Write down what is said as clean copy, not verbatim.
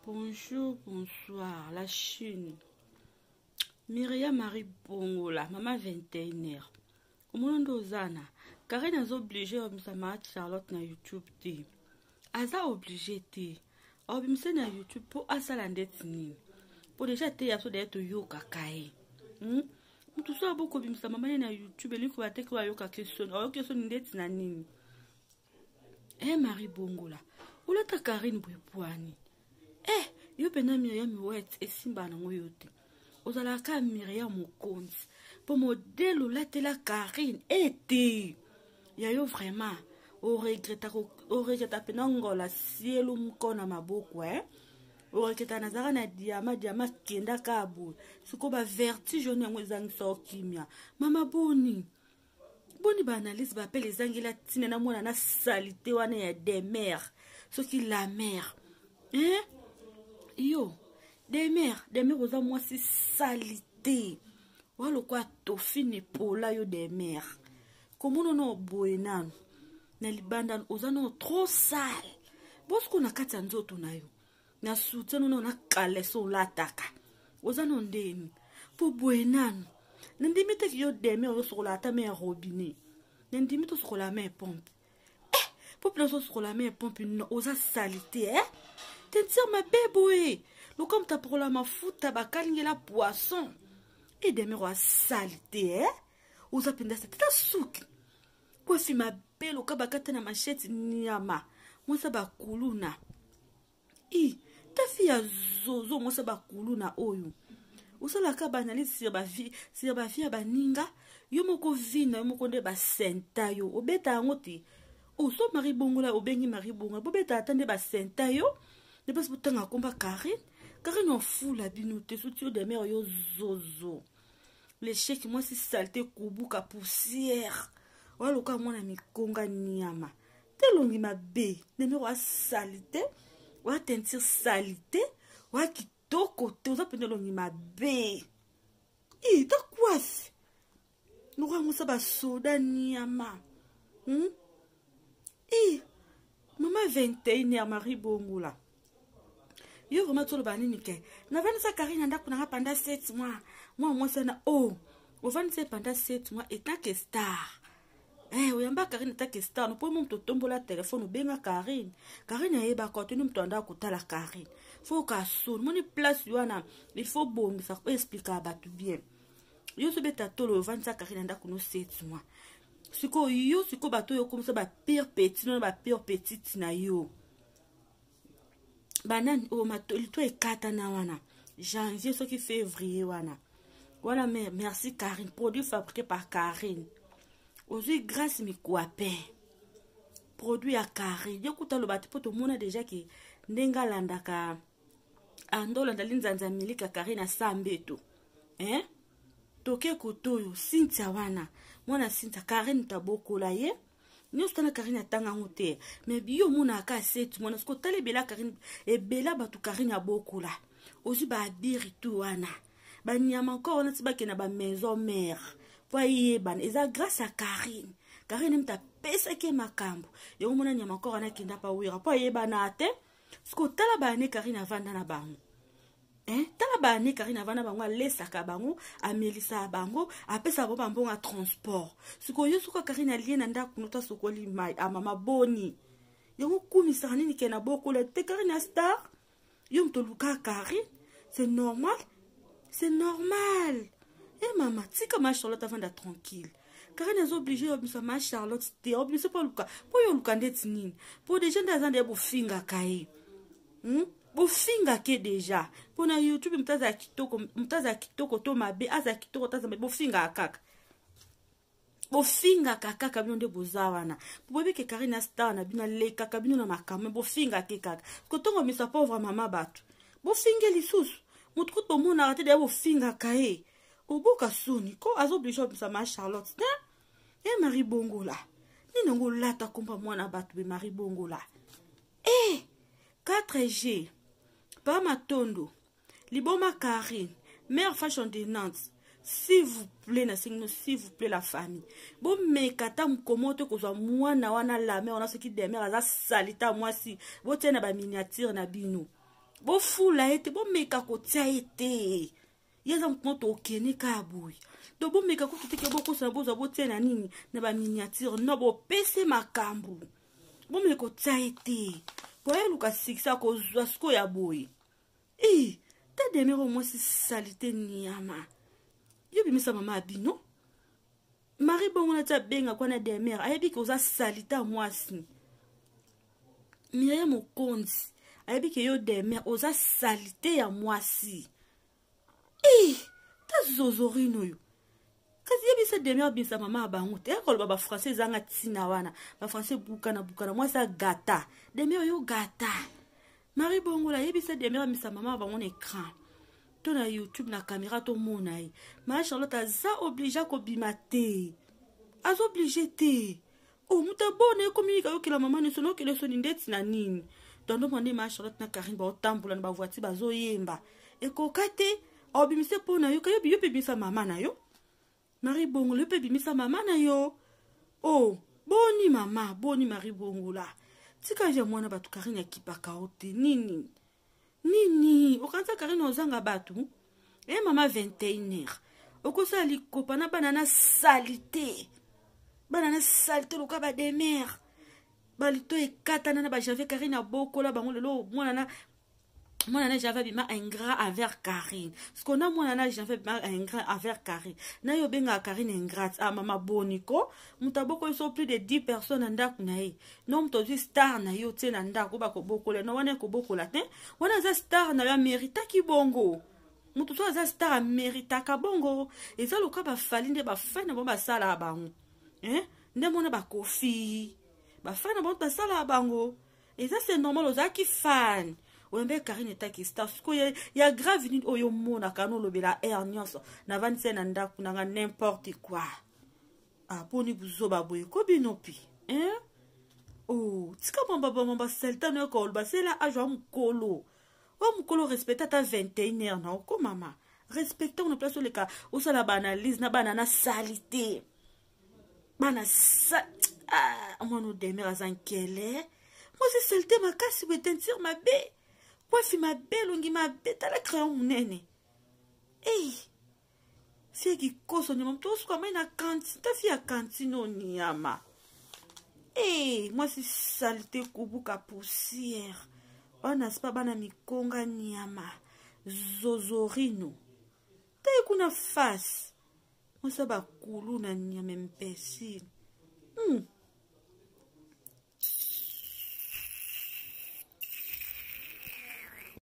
Bonjour, bonsoir, la Chine. Myriam Marie Bongola, maman 21h. Au moment d'Ozana, Karen a obligé à Charlotte na YouTube. Aza obligé te. Obimse na YouTube pour asalandet ni. Pour déjà te yaso d'être yoka kae. Tout ça beaucoup bimsa maman na YouTube et lui te kwa yoka question. O question ndet na nini. Marie Bongola. Oula ta Karine Bwepwani. Yo pena Myriam wet et simba na ngoyote. Ozala ka Myriam mokonzi. Pour modèle la te la Karine ete. Ya yo vraiment o regreta penangola cielo mkona maboko o regreta nazara na diama kenda kabu. Suko ba vertige on yango ezangisa okimia. Mama boni ba analyse ba appelle ezangila tina na mwana na salité wana ya des mères. Ce qui la mère. Yo, des mères oza moi si salité. Walo kwa tofine pola yo des mères. Comment no boenan na libanda oza no trop sale. Bosko na kati nzoto na yo. Na soutien no na kaleso lataka. Oza no ndeni. Po boenan. Ndimite ki yo des mères yo sur la ta main robinet. Ndimite sur la main pompe. Population sur la main pompe no oza salité Tentir ma bébé. Le comme ta pour la ma fout bakali la poisson. Et des mères salité oza penda cette ta souk. Kwa fi ma belle au kabakata na machette nyama. Moi ça ba kuluna. Ta fille a zozo moi ça ba kuluna oyo. Osala ka banalise sur ba vie ba ninga. Yo moko vina yo moko nde ba senta yo. Obeta ngote. So Marie Bongola obengi Marie Bongola. Bobeta atande ba senta yo. Ne pas botanga komba Karine. Karine en fou la binote. Soutio de mère yo zozo. Les chèques moi si saleté kubuka poussière. Wala ka mwana mikonga nyama. Telongi mabe. Neme wa salité. Wa tentir salité. Wa kitoko te. Oza pende longi mabe. Ta kwasi. Nuka musa ba soda nyama. Maman 21h Marie Bongola. Yo vraiment tout le banini ke. Na vana sa Karine ndako na pendant 7 mois. Moi ça na au 27 pendant 7 mois étant que star. Oyamba Karine ta que star. No po mo mtotombo la téléphone benga Karine. Karine yeba ko tenu mtonda kutala Karine. Faut ka son moni place yana. Il faut bon ça expliquer ba tout bien. Yo so beta tolo 25 Karine ndako no 7 mois. Siko bato yo comme ça ba pire petit non ba pire petite na yo. Banane o matoli to ekata na wana. Janvier ce qui février wana. Voilà merci Karine, produit fabriqué par Karine. Aujourd'hui grâce mi kwape. Produit à Karine. Yo kuta lo bato poto mona déjà ki ndenga landaka andola ndalinzanza milika Karine a sambeto. Toke kotoyo Cynthia wana mwana Cynthia Karine tabokola ye nyo stana Karine atanga ngote mais biyo mona aka set mwana sko tale bela Karine e bela batu Karine abokola ozi ba biri tu wana ba nyama encore on tiba ke na ba maison mère voyez ban eza grâce à Karine mta pesa ke makambo yo mona nyama encore na kinda pa wira voyez bana ate sko tala ba ne Karine avanda na bango. Tala ba ne Karine avana bango lesaka bango amelisa bango apesa bo bambonga transport siko yo suka Karine aliena ndako nota sokoli mai mama boni yo kumisa nini kena bokola te Karine star yo mtoluka Karine c'est normal mama tika ma Charlotte avanda tranquille Karine est obligée de ma Charlotte te obligée pas luka po yo luka ndeti nini po déjà ndazande bo finga kai bofinga ke deja pona YouTube mtaza kitoko to mabe aza kitoko taza bofinga kaka bino nde bozawana bobe ke Karine star na bina leka kabino na makame bofinga ke kaka kotongo misa pauvre mama batu bofinga lisusu mutu ko mona rate de bofinga kae oboka soni ko azoblisha misa ma Charlotte Marie Bongola nina ngolata kompa mwana batu be Marie Bongola 4G Pas Matondo, Liboma Karine, mère fashion de Nantes, s'il vous plaît, s'il vous plaît la famille. Bon, mais kata mkomoto kozwa mwana wana la mère, on a ce qui demeure, ça salita moi si, vous tenez ba miniature na bino. Bo fula ete, bo meka kotia ete. Yaza mkoto okene kabui. Do bo meka koto teke boko sa boza bo tia na nini na ba miniature no bo pese makambu. Bo meka kotia ete. Bo ya luka siksa ko zwa sko ya boy. Ta demero mo si salite niyama. Yo bimisa mama abino. Marie bongo na tia benga kwa na demer. Ayebi ke oza salita mwasi. Mireille Mokonzi. Ayebi ke yo demer oza salite ya mwasi. Ta zozorino yo. Kasi yebi se demer bisa mama abangu. Te yakolo ba français zanga tina wana. Ba français bukana mwasa gata. Demer yo gata. Marie bongo la yebi se demer bisa mama abangu na écran. To na YouTube na caméra to mona yi. Marie Charlotte aza obligé ko bimate. Aza obligé te. Muta bone communique yo kila mama ne sono kele soni ndeti na nini. Tondo mwande Marie Charlotte na Karine ba otambula na ba voiture ba zo yemba. Ekokate obimise pona yo kayo biyo pebisa mama na yo. Marie bongo le pebimisa mama na yo. Boni mama, boni Marie bongo la. Tika je mwana batu Karine ya kipaka ote nini. Okanza Karine ozanga batu. Mama 21h. Okosa likopa na banana salite. Banana salite luka ba demer. Balito ekata na ba jave Karine abokola bango lelo mwana j'avais bima ingrat envers Karine. Ce qu'on a mwana j'avais bima ingrat envers Karine. Na yo benga Karine ingrat mama boniko. Mutaboko iso plus de 10 personnes ndaku na ye. Non mtozi star na yo te na ndaku ba ko bokola. No wana ko bokola te. Wana za star na ya merita ki bongo. Mutu so za star merita ka bongo. Eza luka ba falinde ba fana bo ba sala bango. Nde mona ba kofi. Ba fana bo ba sala bango. Eza c'est normal ozaki fan. Wembe Karine taki star sko ya grave ni oyo mona kano lobela air nyonso na vanse na ndaku na n'importe quoi. Poni buzoba boye ko binopi. Tika mamba seltano yo ko basela ajwa mukolo. Mukolo respecta ta 21h na ko mama. Respecta on place le ka osala ba analyse na banana salité. Bana sa mono demera zankele. Moi c'est selté ma kasi betentir ma bé. Wafi ma belle ongi ma bête à la crayon nene. Si qui koso ni mamto sko ma na cantine ta fi a cantine oni ama. Moi c'est saleté kubuka poussière. On n'a pas bana mikonga nyama. Zozorino. Ta kuna face. Moi ça ba kulu na nyama imbécile.